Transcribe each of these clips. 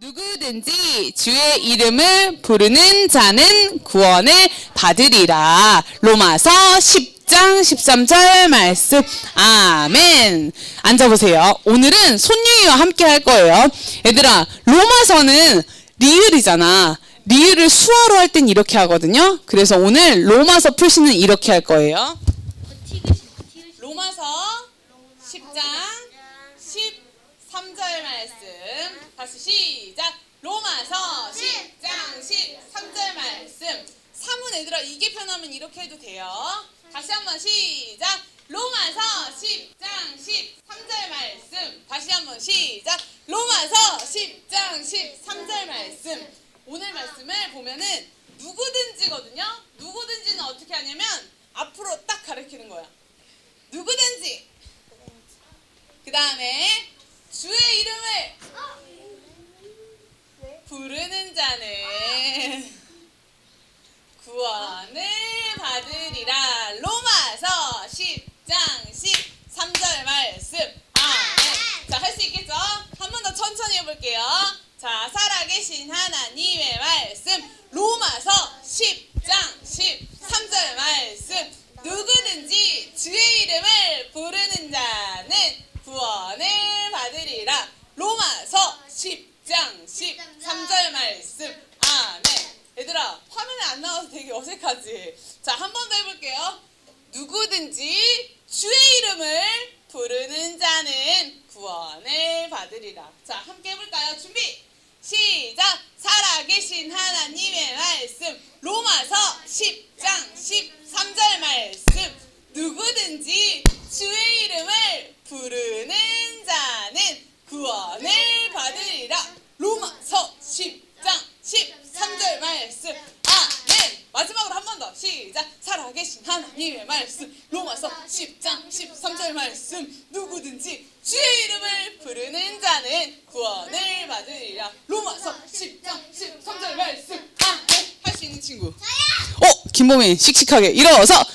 누구든지 주의 이름을 부르는 자는 구원을 받으리라. 로마서 10장 13절 말씀. 아멘. 앉아보세요. 오늘은 손유이와 함께 할 거예요. 얘들아, 로마서는 리을이잖아. 리을을 수어로 할 땐 이렇게 하거든요. 그래서 오늘 로마서 풀시는 이렇게 할 거예요. 로마서 10장 13절 말씀. 다시 시작. 로마서 10장 13절 말씀. 3은 얘들아 이게 편하면 이렇게 해도 돼요. 다시 한번 시작. 로마서 10장 13절 말씀. 다시 한번 시작. 로마서 10장 13절 말씀. 오늘 말씀을 보면은 누구든지거든요. 누구든지는 어떻게 하냐면 앞으로 딱 가리키는 거야. 누구든지. 그 다음에 주의 이름을 부르는 자는 구원을 받으리라. 로마서 10장 13절 말씀. 자, 할 수 있겠죠? 한 번 더 천천히 해볼게요. 자, 살아계신 하나님의 말씀. 로마서 10장 13절 말씀. 누구든지 주의 이름을 부르는 자는 구원을 받으리라. 로마서 10장 13절 말씀. 아멘. 얘들아, 화면에 안 나와서 되게 어색하지? 자, 한 번 더 해볼게요. 누구든지 주의 이름을 부르는 자는 구원을 받으리라. 자, 함께 해볼까요? 준비 시작. 살아계신 하나님의 말씀. 로마서 10장 13절 말씀. 누구든지 주의 이름을 부르는 자는 구원을 받으리라. 로마서 10장 13절 말씀. 아멘. 마지막으로 한 번 더 시작. 살아계신 하나님의 말씀. 로마서 10장 13절 말씀. 누구든지 주의 이름을 부르는 자는 구원을 받으리라. 로마서 10장 13절 말씀. 아멘. 할 수 있는 친구. 김보민 씩씩하게 일어서.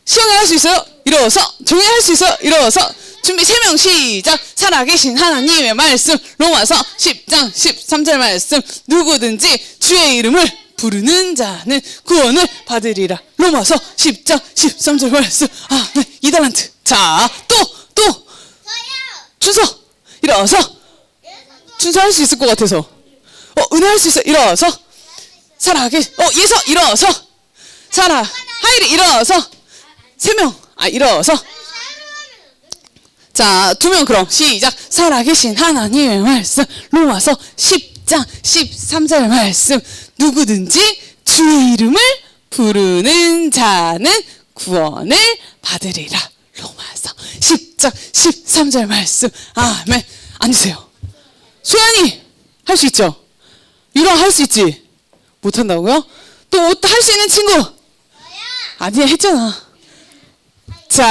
시영이 할 수 있어요? 일어서. 종이 할 수 있어요? 일어서. 준비 3명 시작. 살아계신 하나님의 말씀. 로마서 10장 13절 말씀. 누구든지 주의 이름을 부르는 자는 구원을 받으리라. 로마서 10장 13절 말씀. 네, 2달란트. 자, 또 준서 일어서. 준서 할 수 있을 것 같아서. 은혜 할 수 있어. 일어서. 살아계신 예서 일어서. 하이리 일어서. 3명 일어서. 자, 2명 그럼 시작. 살아계신 하나님의 말씀. 로마서 10장 13절 말씀. 누구든지 주의 이름을 부르는 자는 구원을 받으리라. 로마서 10장 13절 말씀. 아멘. 앉으세요. 소연이 할 수 있죠? 유라 할 수 있지? 못한다고요? 또 할 수 있는 친구? 아니야, 했잖아. 자,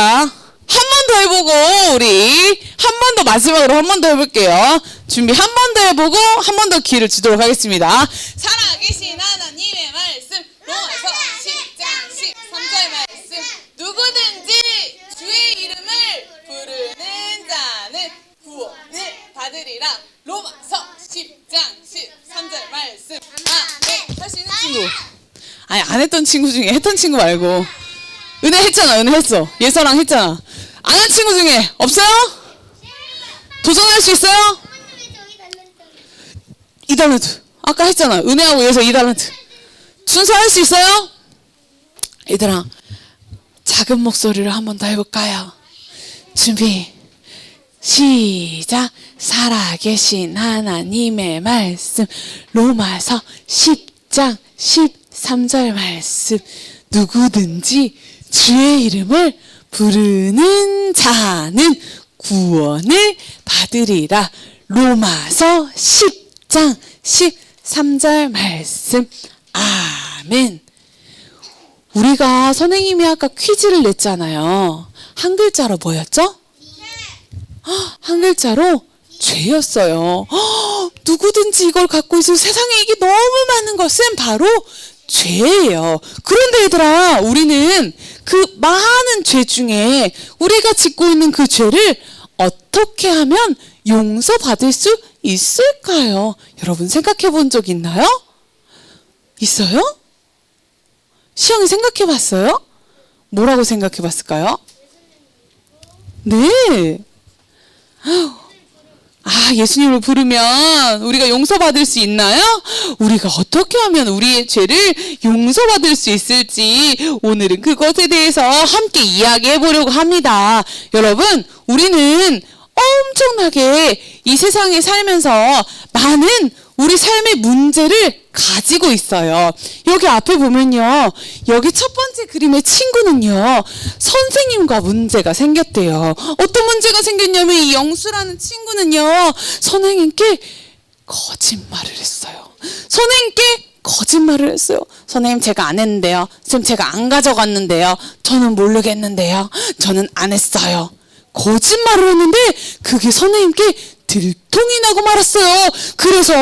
한 번 더 해보고 우리 한 번 더 마지막으로 한 번 더 해볼게요. 준비 한 번 더 해보고 한 번 더 기회를 주도록 하겠습니다. 살아계신 하나님의 말씀. 로마서 10장 13절 말씀. 누구든지 주의 이름을 부르는 자는 구원을 받으리라. 로마서 10장 13절 말씀. 네, 할 수 있는 친구. 아니, 안 했던 친구 중에 했던 친구 말고. 은혜 했잖아. 은혜 했어. 예서랑 했잖아. 안 한 친구 중에 없어요? 도전할 수 있어요? 2달란트. 아까 했잖아. 은혜하고 예서 2달란트. 순서 할 수 있어요? 얘들아, 작은 목소리로 한 번 더 해볼까요? 준비 시작. 살아계신 하나님의 말씀. 로마서 10장 13절 말씀. 누구든지 주의 이름을 부르는 자는 구원을 받으리라. 로마서 10장 13절 말씀. 아멘. 우리가 선생님이 아까 퀴즈를 냈잖아요. 한 글자로 뭐였죠? 한 글자로 죄였어요. 누구든지 이걸 갖고 있어서 세상에 이게 너무 많은 것은 바로 죄예요. 그런데 얘들아, 우리는 그 많은 죄 중에 우리가 짓고 있는 그 죄를 어떻게 하면 용서받을 수 있을까요? 여러분 생각해 본 적 있나요? 있어요? 시영이 생각해 봤어요? 뭐라고 생각해 봤을까요? 네. 예수님을 부르면 우리가 용서받을 수 있나요? 우리가 어떻게 하면 우리의 죄를 용서받을 수 있을지 오늘은 그것에 대해서 함께 이야기해 보려고 합니다. 여러분, 우리는 엄청나게 이 세상에 살면서 많은 우리 삶의 문제를 가지고 있어요. 여기 앞에 보면요. 여기 첫 번째 그림의 친구는요. 선생님과 문제가 생겼대요. 어떤 문제가 생겼냐면 이 영수라는 친구는요. 선생님께 거짓말을 했어요. 선생님께 거짓말을 했어요. 선생님 제가 안 했는데요. 선생님 제가 안 가져갔는데요. 저는 모르겠는데요. 저는 안 했어요. 거짓말을 했는데 그게 선생님께 들통이 나고 말았어요. 그래서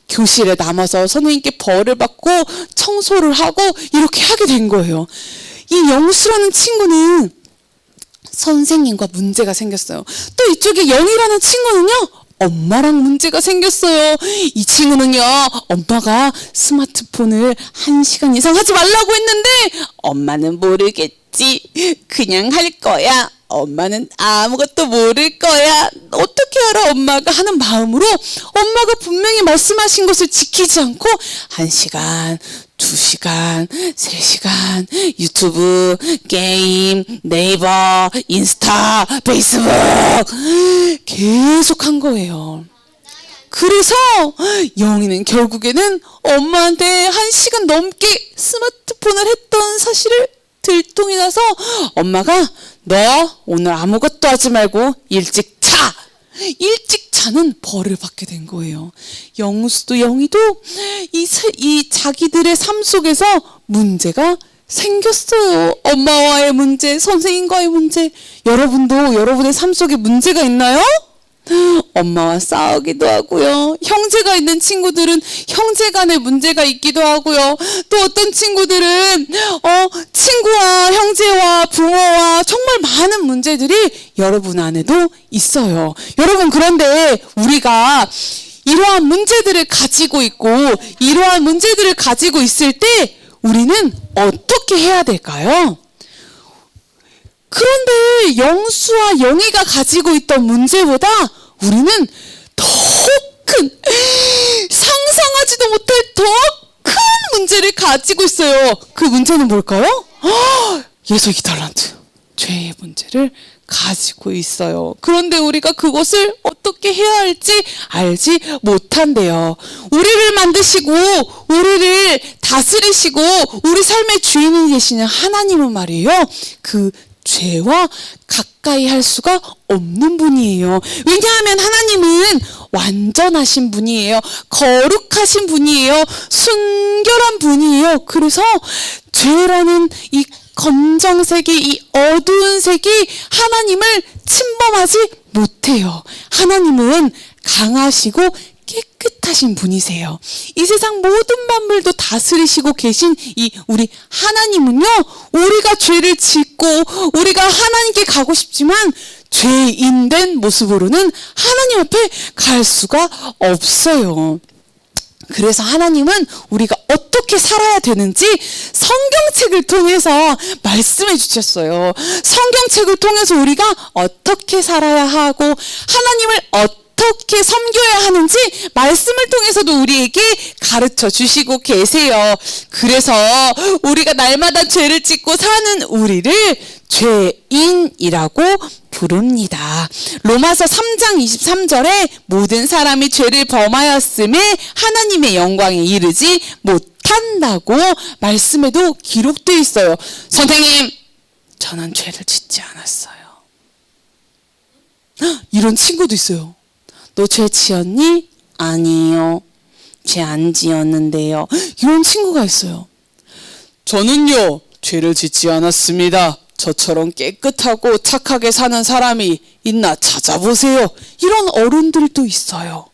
교실에 남아서 선생님께 벌을 받고 청소를 하고 이렇게 하게 된 거예요. 이 영수라는 친구는 선생님과 문제가 생겼어요. 또 이쪽에 영이라는 친구는요. 엄마랑 문제가 생겼어요. 이 친구는요. 엄마가 스마트폰을 1시간 이상 하지 말라고 했는데 엄마는 모르겠지. 그냥 할 거야. 엄마는 아무것도 모를 거야. 어떻게 알아 엄마가 하는 마음으로 엄마가 분명히 말씀하신 것을 지키지 않고 1시간, 2시간, 3시간 유튜브, 게임, 네이버, 인스타, 페이스북 계속 한 거예요. 그래서 영희는 결국에는 엄마한테 1시간 넘게 스마트폰을 했던 사실을 들통이 나서 엄마가 너 오늘 아무것도 하지 말고 일찍 자! 일찍 자는 벌을 받게 된 거예요. 영수도 영희도 이 자기들의 삶 속에서 문제가 생겼어요. 엄마와의 문제, 선생님과의 문제. 여러분도 여러분의 삶 속에 문제가 있나요? 엄마와 싸우기도 하고요. 형제가 있는 친구들은 형제 간에 문제가 있기도 하고요. 또 어떤 친구들은 친구와 형제와 부모와 정말 많은 문제들이 여러분 안에도 있어요. 여러분, 그런데 우리가 이러한 문제들을 가지고 있고 이러한 문제들을 가지고 있을 때 우리는 어떻게 해야 될까요? 그런데 영수와 영희가 가지고 있던 문제보다 우리는 더 큰, 상상하지도 못할 더 큰 문제를 가지고 있어요. 그 문제는 뭘까요? 예수 2달란트, 죄의 문제를 가지고 있어요. 그런데 우리가 그것을 어떻게 해야 할지 알지 못한대요. 우리를 만드시고 우리를 다스리시고 우리 삶의 주인이 되시는 하나님은 말이에요. 그 죄와 가까이 할 수가 없는 분이에요. 왜냐하면 하나님은 완전하신 분이에요. 거룩하신 분이에요. 순결한 분이에요. 그래서 죄라는 이 검정색이, 이 어두운 색이 하나님을 침범하지 못해요. 하나님은 강하시고 깨끗하신 분이세요. 이 세상 모든 만물도 다스리시고 계신 이 우리 하나님은요, 우리가 죄를 짓고 우리가 하나님께 가고 싶지만 죄인된 모습으로는 하나님 앞에 갈 수가 없어요. 그래서 하나님은 우리가 어떻게 살아야 되는지 성경책을 통해서 말씀해 주셨어요. 성경책을 통해서 우리가 어떻게 살아야 하고 하나님을 어떻게 섬겨야 하는지 말씀을 통해서도 우리에게 가르쳐 주시고 계세요. 그래서 우리가 날마다 죄를 짓고 사는 우리를 죄인이라고 부릅니다. 로마서 3장 23절에 모든 사람이 죄를 범하였음에 하나님의 영광에 이르지 못한다고 말씀에도 기록되어 있어요. 선생님, 저는 죄를 짓지 않았어요. 이런 친구도 있어요. 너 죄 지었니? 아니요. 죄 안 지었는데요. 이런 친구가 있어요. 저는요, 죄를 짓지 않았습니다. 저처럼 깨끗하고 착하게 사는 사람이 있나 찾아보세요. 이런 어른들도 있어요.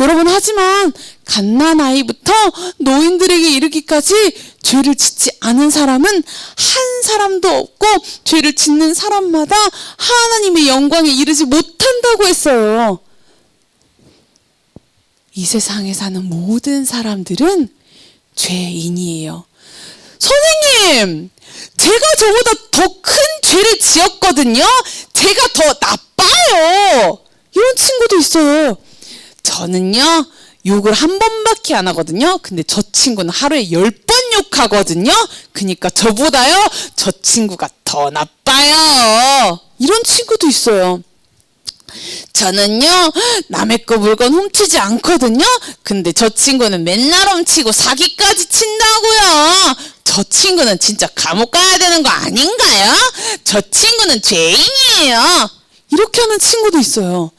여러분, 하지만 갓난아이부터 노인들에게 이르기까지 죄를 짓지 않은 사람은 한 사람도 없고 죄를 짓는 사람마다 하나님의 영광에 이르지 못한다고 했어요. 이 세상에 사는 모든 사람들은 죄인이에요. 선생님, 제가 저보다 더 큰 죄를 지었거든요. 제가 더 나빠요. 이런 친구도 있어요. 저는요, 욕을 한 번밖에 안 하거든요. 근데 저 친구는 하루에 10번 욕하거든요. 그러니까 저보다요, 저 친구가 더 나빠요. 이런 친구도 있어요. 저는요, 남의 거 물건 훔치지 않거든요. 근데 저 친구는 맨날 훔치고 사기까지 친다고요. 저 친구는 진짜 감옥 가야 되는 거 아닌가요? 저 친구는 죄인이에요. 이렇게 하는 친구도 있어요.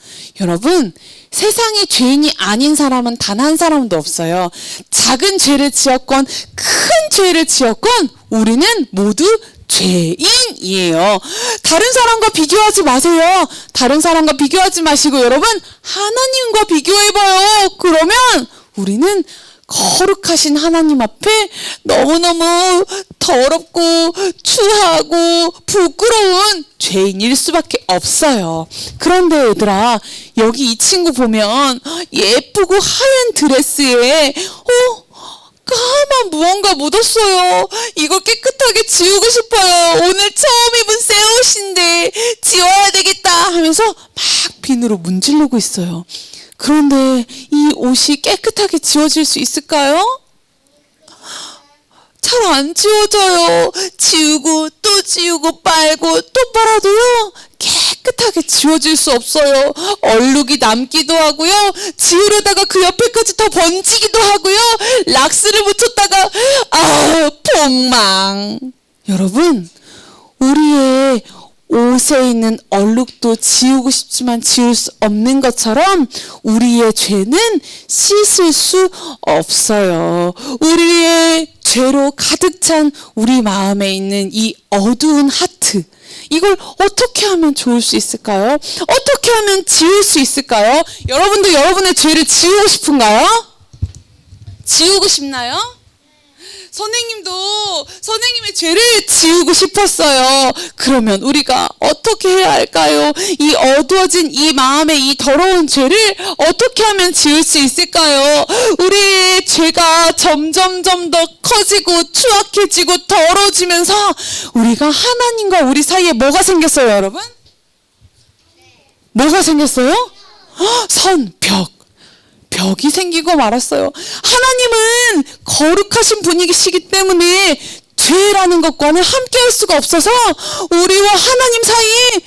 여러분, 세상에 죄인이 아닌 사람은 단 한 사람도 없어요. 작은 죄를 지었건 큰 죄를 지었건 우리는 모두 죄인이에요. 다른 사람과 비교하지 마세요. 다른 사람과 비교하지 마시고 여러분, 하나님과 비교해봐요. 그러면 우리는 거룩하신 하나님 앞에 너무너무 더럽고 추하고 부끄러운 죄인일 수밖에 없어요. 그런데 얘들아, 여기 이 친구 보면 예쁘고 하얀 드레스에 까만 무언가 묻었어요. 이걸 깨끗하게 지우고 싶어요. 오늘 처음 입은 새 옷인데 지워야 되겠다 하면서 막 비누로 문지르고 있어요. 그런데 이 옷이 깨끗하게 지워질 수 있을까요? 잘 안 지워져요. 지우고 또 지우고 빨고 또 빨아도요, 깨끗하게 지워질 수 없어요. 얼룩이 남기도 하고요, 지우려다가 그 옆에까지 더 번지기도 하고요, 락스를 묻혔다가 폭망. 여러분, 우리의 옷에 있는 얼룩도 지우고 싶지만 지울 수 없는 것처럼 우리의 죄는 씻을 수 없어요. 우리의 죄로 가득 찬 우리 마음에 있는 이 어두운 하트, 이걸 어떻게 하면 좋을 수 있을까요? 어떻게 하면 지울 수 있을까요? 여러분도 여러분의 죄를 지우고 싶은가요? 지우고 싶나요? 선생님도 선생님의 죄를 지우고 싶었어요. 그러면 우리가 어떻게 해야 할까요? 이 어두워진 이 마음의 이 더러운 죄를 어떻게 하면 지울 수 있을까요? 우리의 죄가 점점점 더 커지고 추악해지고 더러워지면서 우리가 하나님과 우리 사이에 뭐가 생겼어요, 여러분? 뭐가 생겼어요? 벽이 생기고 말았어요. 하나님은 거룩하신 분이시기 때문에 죄라는 것과는 함께할 수가 없어서 우리와 하나님 사이에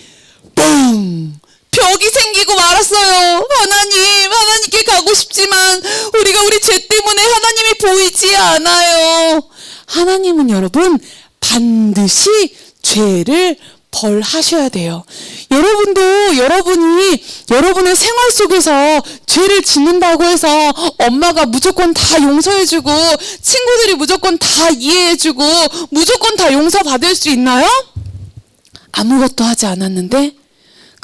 벽이 생기고 말았어요. 하나님께 가고 싶지만 우리가 우리 죄 때문에 하나님이 보이지 않아요. 하나님은 여러분 반드시 죄를 벌하셔야 돼요. 여러분도 여러분의 생활 속에서 죄를 짓는다고 해서 엄마가 무조건 다 용서해주고 친구들이 무조건 다 이해해주고 무조건 다 용서받을 수 있나요? 아무것도 하지 않았는데?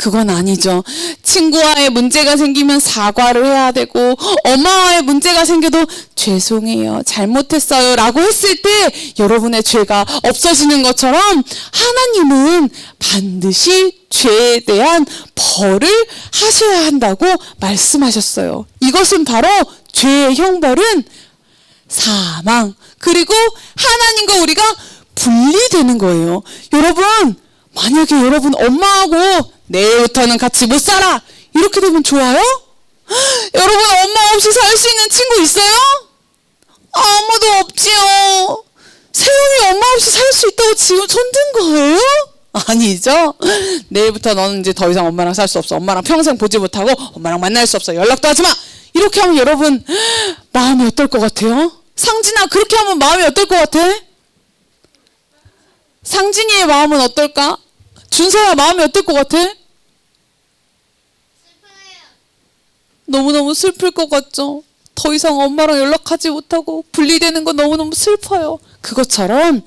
그건 아니죠. 친구와의 문제가 생기면 사과를 해야 되고 엄마와의 문제가 생겨도 죄송해요, 잘못했어요 라고 했을 때 여러분의 죄가 없어지는 것처럼 하나님은 반드시 죄에 대한 벌을 하셔야 한다고 말씀하셨어요. 이것은 바로 죄의 형벌은 사망, 그리고 하나님과 우리가 분리되는 거예요. 여러분, 만약에 여러분 엄마하고 내일부터는 같이 못 살아, 이렇게 되면 좋아요? 여러분, 엄마 없이 살 수 있는 친구 있어요? 아무도 없지요. 세영이 엄마 없이 살 수 있다고 지금 손든 거예요? 아니죠. 내일부터 너는 이제 더 이상 엄마랑 살 수 없어. 엄마랑 평생 보지 못하고 엄마랑 만날 수 없어. 연락도 하지 마. 이렇게 하면 여러분 마음이 어떨 것 같아요? 상진아, 그렇게 하면 마음이 어떨 것 같아? 상진이의 마음은 어떨까? 준서야, 마음이 어떨 것 같아? 너무너무 슬플 것 같죠? 더 이상 엄마랑 연락하지 못하고 분리되는 건 너무너무 슬퍼요. 그것처럼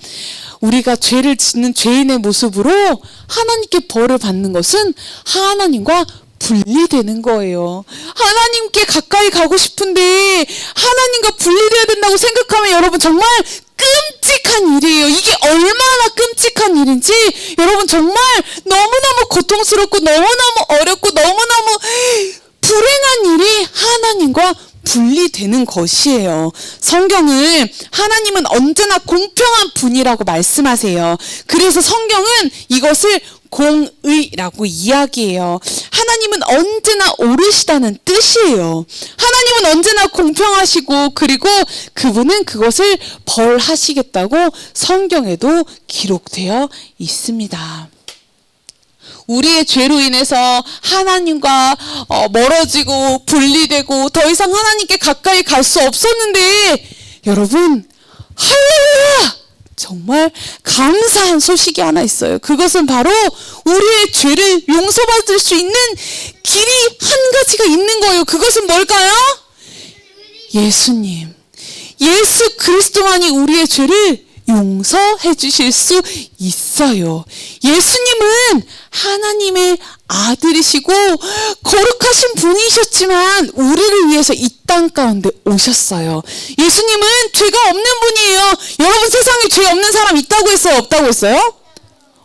우리가 죄를 짓는 죄인의 모습으로 하나님께 벌을 받는 것은 하나님과 분리되는 거예요. 하나님께 가까이 가고 싶은데 하나님과 분리돼야 된다고 생각하면 여러분 정말 끔찍한 일이에요. 이게 얼마나 끔찍한 일인지 여러분 정말 너무너무 고통스럽고 너무너무 어렵고 너무너무 불행한 일이 하나님과 분리되는 것이에요. 성경은 하나님은 언제나 공평한 분이라고 말씀하세요. 그래서 성경은 이것을 공의라고 이야기해요. 하나님은 언제나 옳으시다는 뜻이에요. 하나님은 언제나 공평하시고 그리고 그분은 그것을 벌하시겠다고 성경에도 기록되어 있습니다. 우리의 죄로 인해서 하나님과 멀어지고 분리되고 더 이상 하나님께 가까이 갈 수 없었는데 여러분 할렐루야! 정말 감사한 소식이 하나 있어요. 그것은 바로 우리의 죄를 용서받을 수 있는 길이 한 가지가 있는 거예요. 그것은 뭘까요? 예수님. 예수 그리스도만이 우리의 죄를 용서해 주실 수 있어요. 예수님은 하나님의 아들이시고 거룩하신 분이셨지만 우리를 위해서 이 땅 가운데 오셨어요. 예수님은 죄가 없는 분이에요. 여러분 세상에 죄 없는 사람 있다고 했어요? 없다고 했어요?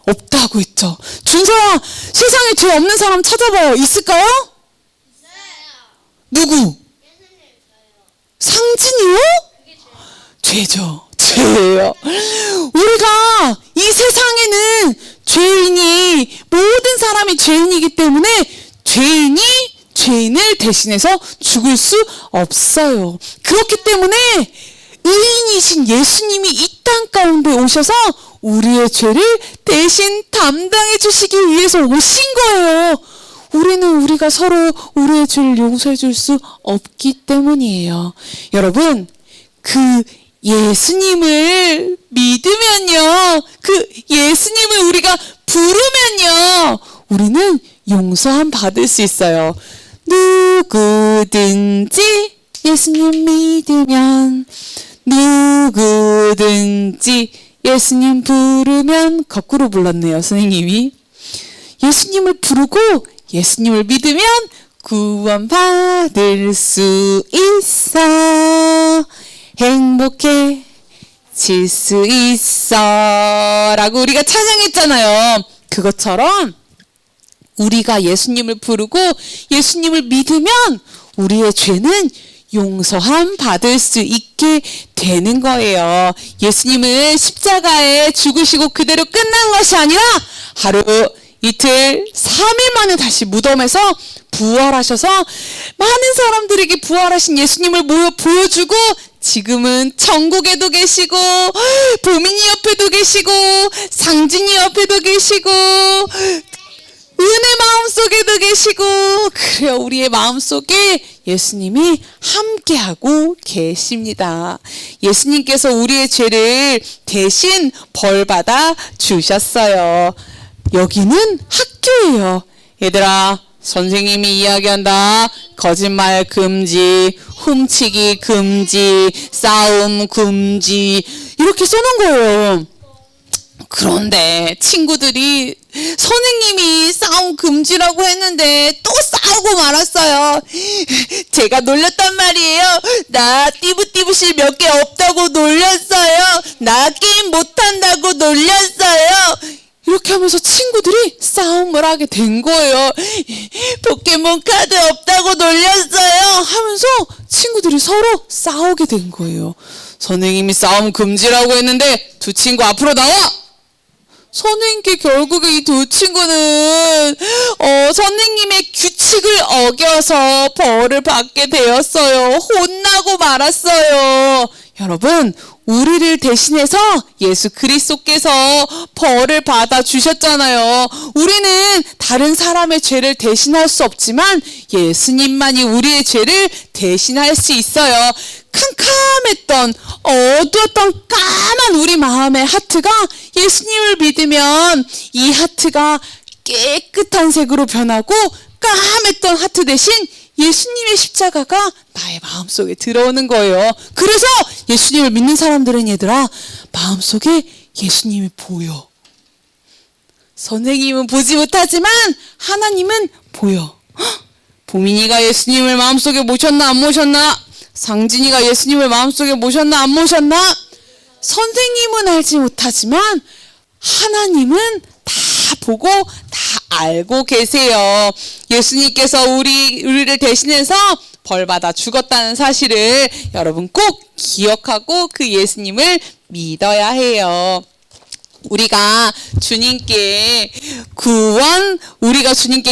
없다고 했죠. 준서야, 세상에 죄 없는 사람 찾아봐요. 있을까요? 누구? 상진이요? 죄죠. 죄예요. 우리가 이 세상에는 죄인이 모든 사람이 죄인이기 때문에 죄인이 죄인을 대신해서 죽을 수 없어요. 그렇기 때문에 의인이신 예수님이 이 땅 가운데 오셔서 우리의 죄를 대신 담당해 주시기 위해서 오신 거예요. 우리는 우리가 서로 우리의 죄를 용서해 줄 수 없기 때문이에요. 여러분, 그 예수님을 믿으면요, 그 예수님을 우리가 부르면요, 우리는 용서함 받을 수 있어요. 누구든지 예수님 믿으면, 누구든지 예수님 부르면, 거꾸로 불렀네요, 선생님이. 예수님을 부르고 예수님을 믿으면 구원 받을 수 있어. 행복해질 수 있어 라고 우리가 찬양했잖아요. 그것처럼 우리가 예수님을 부르고 예수님을 믿으면 우리의 죄는 용서함 받을 수 있게 되는 거예요. 예수님은 십자가에 죽으시고 그대로 끝난 것이 아니라 하루 이틀 3일 만에 다시 무덤에서 부활하셔서 많은 사람들에게 부활하신 예수님을 보여주고 지금은 천국에도 계시고 보민이 옆에도 계시고 상진이 옆에도 계시고 은혜 마음속에도 계시고 그래요. 우리의 마음속에 예수님이 함께하고 계십니다. 예수님께서 우리의 죄를 대신 벌받아 주셨어요. 여기는 학교예요. 얘들아, 선생님이 이야기한다. 거짓말 금지, 훔치기 금지, 싸움 금지 이렇게 써놓은 거예요. 그런데 친구들이 선생님이 싸움 금지라고 했는데 또 싸우고 말았어요. 제가 놀렸단 말이에요. 나 띠부띠부실 몇 개 없다고 놀렸어요. 나 게임 못한다고 놀렸어요. 이렇게 하면서 친구들이 싸움을 하게 된 거예요. 포켓몬 카드 없다고 놀렸어요 하면서 친구들이 서로 싸우게 된 거예요. 선생님이 싸움 금지라고 했는데 두 친구 앞으로 나와! 선생님께 결국에 이 두 친구는 선생님의 규칙을 어겨서 벌을 받게 되었어요. 혼나고 말았어요. 여러분, 우리를 대신해서 예수 그리스도께서 벌을 받아 주셨잖아요. 우리는 다른 사람의 죄를 대신할 수 없지만 예수님만이 우리의 죄를 대신할 수 있어요. 캄캄했던 어두웠던 까만 우리 마음의 하트가 예수님을 믿으면 이 하트가 깨끗한 색으로 변하고 까맸던 하트 대신 예수님의 십자가가 나의 마음속에 들어오는 거예요. 그래서 예수님을 믿는 사람들은 얘들아 마음속에 예수님이 보여. 선생님은 보지 못하지만 하나님은 보여. 보민이가 예수님을 마음속에 모셨나 안 모셨나? 상진이가 예수님을 마음속에 모셨나 안 모셨나? 선생님은 알지 못하지만 하나님은 다 보고 다 알고 계세요. 예수님께서 우리를 대신해서 벌받아 죽었다는 사실을 여러분 꼭 기억하고 그 예수님을 믿어야 해요. 우리가 주님께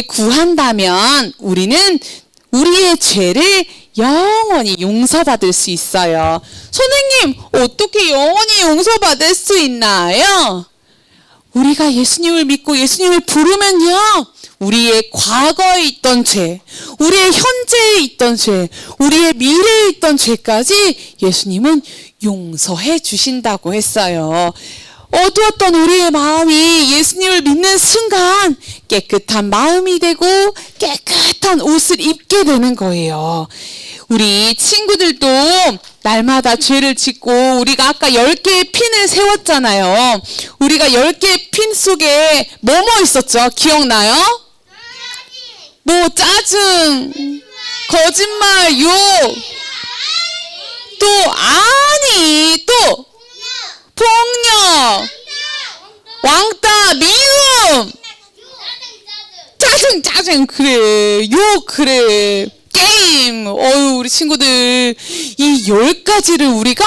구한다면 우리는 우리의 죄를 영원히 용서받을 수 있어요. 선생님, 어떻게 영원히 용서받을 수 있나요? 우리가 예수님을 믿고 예수님을 부르면요, 우리의 과거에 있던 죄, 우리의 현재에 있던 죄, 우리의 미래에 있던 죄까지 예수님은 용서해 주신다고 했어요. 어두웠던 우리의 마음이 예수님을 믿는 순간 깨끗한 마음이 되고 깨끗한 옷을 입게 되는 거예요. 우리 친구들도 날마다 죄를 짓고, 우리가 아까 10개의 핀을 세웠잖아요. 우리가 10개의 핀 속에 뭐뭐 있었죠? 기억나요? 뭐 짜증, 거짓말, 욕, 또 또 폭력, 왕따, 미움, 짜증, 그래, 욕, 그래, 게임. 우리 친구들, 이 10가지를 우리가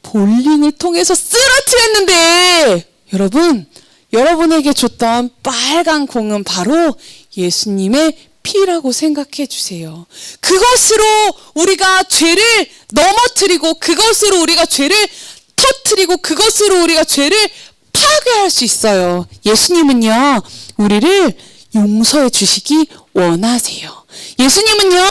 볼링을 통해서 쓰러뜨렸는데, 여러분에게 줬던 빨간 공은 바로 예수님의 피라고 생각해 주세요. 그것으로 우리가 죄를 넘어뜨리고, 그것으로 우리가 죄를 터뜨리고, 그것으로 우리가 죄를 파괴할 수 있어요. 예수님은요, 우리를 용서해 주시기 원하세요. 예수님은요,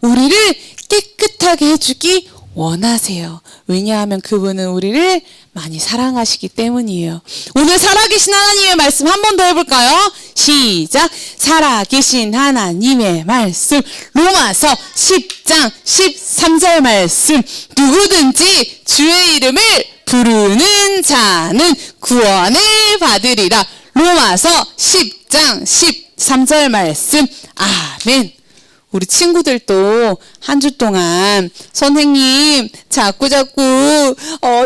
우리를 깨끗하게 해주기 원하세요. 왜냐하면 그분은 우리를 많이 사랑하시기 때문이에요. 오늘 살아계신 하나님의 말씀 한 번 더 해볼까요? 시작! 살아계신 하나님의 말씀, 로마서 10장 13절 말씀. 누구든지 주의 이름을 부르는 자는 구원을 받으리라. 로마서 10장 13절 말씀. 아멘. 우리 친구들도 한 주 동안 선생님 자꾸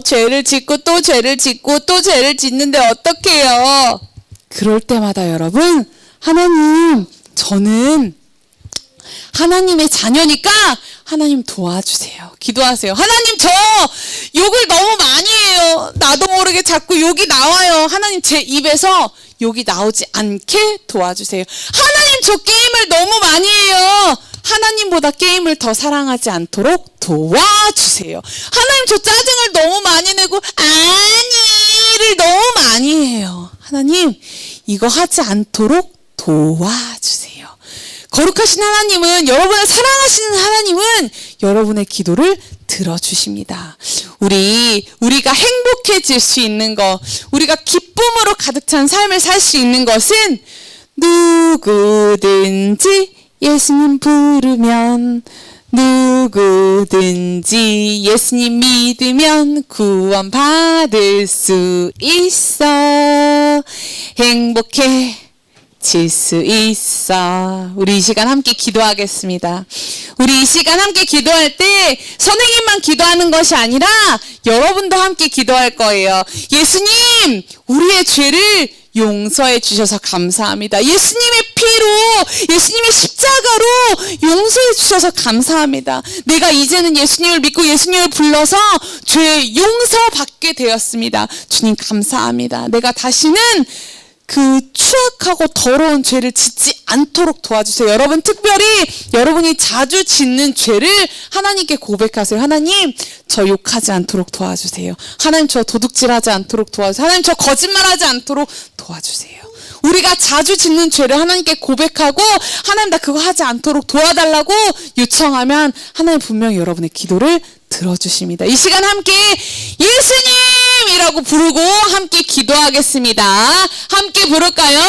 죄를 짓고 또 죄를 짓고 또 죄를 짓는데 어떡해요? 그럴 때마다 여러분, 저는 하나님의 자녀니까 하나님 도와주세요. 기도하세요. 하나님, 저 욕을 너무 많이 해요. 나도 모르게 자꾸 욕이 나와요. 하나님, 제 입에서 욕이 나오지 않게 도와주세요. 하나님, 저 게임을 너무 많이 해요. 하나님보다 게임을 더 사랑하지 않도록 도와주세요. 하나님, 저 짜증을 너무 많이 내고 아니를 너무 많이 해요. 하나님, 이거 하지 않도록 도와주세요. 거룩하신 하나님은, 여러분을 사랑하시는 하나님은 여러분의 기도를 들어주십니다. 우리가 행복해질 수 있는 것, 우리가 기쁨으로 가득 찬 삶을 살 수 있는 것은 누구든지 예수님 부르면, 누구든지 예수님 믿으면 구원받을 수 있어. 행복해질 수 있어. 우리 이 시간 함께 기도하겠습니다. 우리 이 시간 함께 기도할 때 선생님만 기도하는 것이 아니라 여러분도 함께 기도할 거예요. 예수님, 우리의 죄를 용서해 주셔서 감사합니다. 예수님의 피로, 예수님의 십자가로 용서해 주셔서 감사합니다. 내가 이제는 예수님을 믿고 예수님을 불러서 죄 용서받게 되었습니다. 주님, 감사합니다. 내가 다시는 그 추악하고 더러운 죄를 짓지 않도록 도와주세요. 여러분, 특별히 여러분이 자주 짓는 죄를 하나님께 고백하세요. 하나님, 저 욕하지 않도록 도와주세요. 하나님, 저 도둑질하지 않도록 도와주세요. 하나님, 저 거짓말하지 않도록 도와주세요. 우리가 자주 짓는 죄를 하나님께 고백하고, 하나님, 나 그거 하지 않도록 도와달라고 요청하면 하나님 분명히 여러분의 기도를 들어주십니다. 이 시간 함께 예수님이라고 부르고 함께 기도하겠습니다. 함께 부를까요?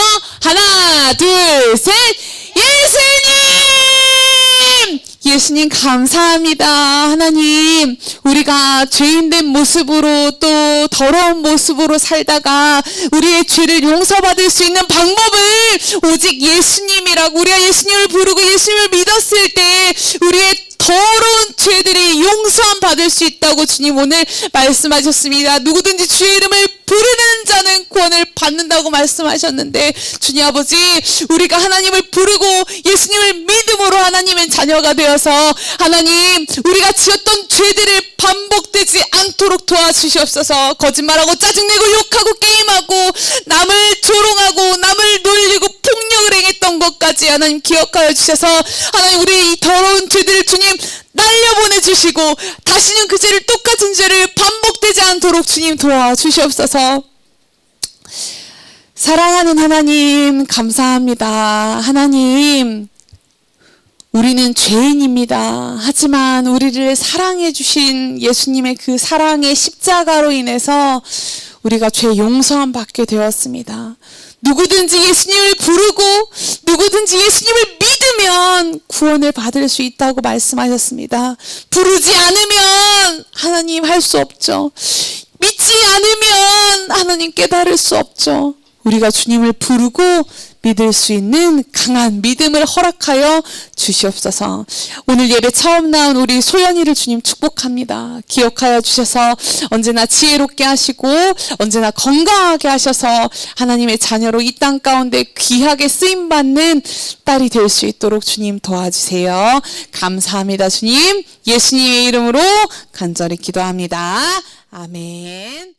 하나, 둘, 셋. 예수님! 예수님, 감사합니다. 하나님, 우리가 죄인된 모습으로 또 더러운 모습으로 살다가 우리의 죄를 용서받을 수 있는 방법을 오직 예수님이라고, 우리가 예수님을 부르고 예수님을 믿었을 때 우리의 더러운 죄들이 용서함 받을 수 있다고 주님 오늘 말씀하셨습니다. 누구든지 주의 이름을 부르는 자는 구원을 받는다고 말씀하셨는데, 주님 아버지, 우리가 하나님을 부르고 예수님을 믿음으로 하나님의 자녀가 되어서 하나님, 우리가 지었던 죄들을 반복되지 않도록 도와주시옵소서. 거짓말하고 짜증내고 욕하고 게임하고 남을 조롱하고 남을 놀리고 폭력을 행했던 것까지 하나님 기억하여 주셔서 하나님, 우리의 이 더러운 죄들을 주님 날려보내주시고 다시는 그 죄를, 똑같은 죄를 반복되지 않도록 주님 도와주시옵소서. 사랑하는 하나님, 감사합니다. 하나님, 우리는 죄인입니다. 하지만 우리를 사랑해 주신 예수님의 그 사랑의 십자가로 인해서 우리가 죄 용서함 받게 되었습니다. 누구든지 예수님을 부르고 누구든지 예수님을 믿으면 구원을 받을 수 있다고 말씀하셨습니다. 부르지 않으면 하나님 할 수 없죠. 믿지 않으면 하나님 깨달을 수 없죠. 우리가 주님을 부르고 믿을 수 있는 강한 믿음을 허락하여 주시옵소서. 오늘 예배 처음 나온 우리 소연이를 주님 축복합니다. 기억하여 주셔서 언제나 지혜롭게 하시고 언제나 건강하게 하셔서 하나님의 자녀로 이 땅 가운데 귀하게 쓰임받는 딸이 될 수 있도록 주님 도와주세요. 감사합니다. 주님, 예수님의 이름으로 간절히 기도합니다. 아멘.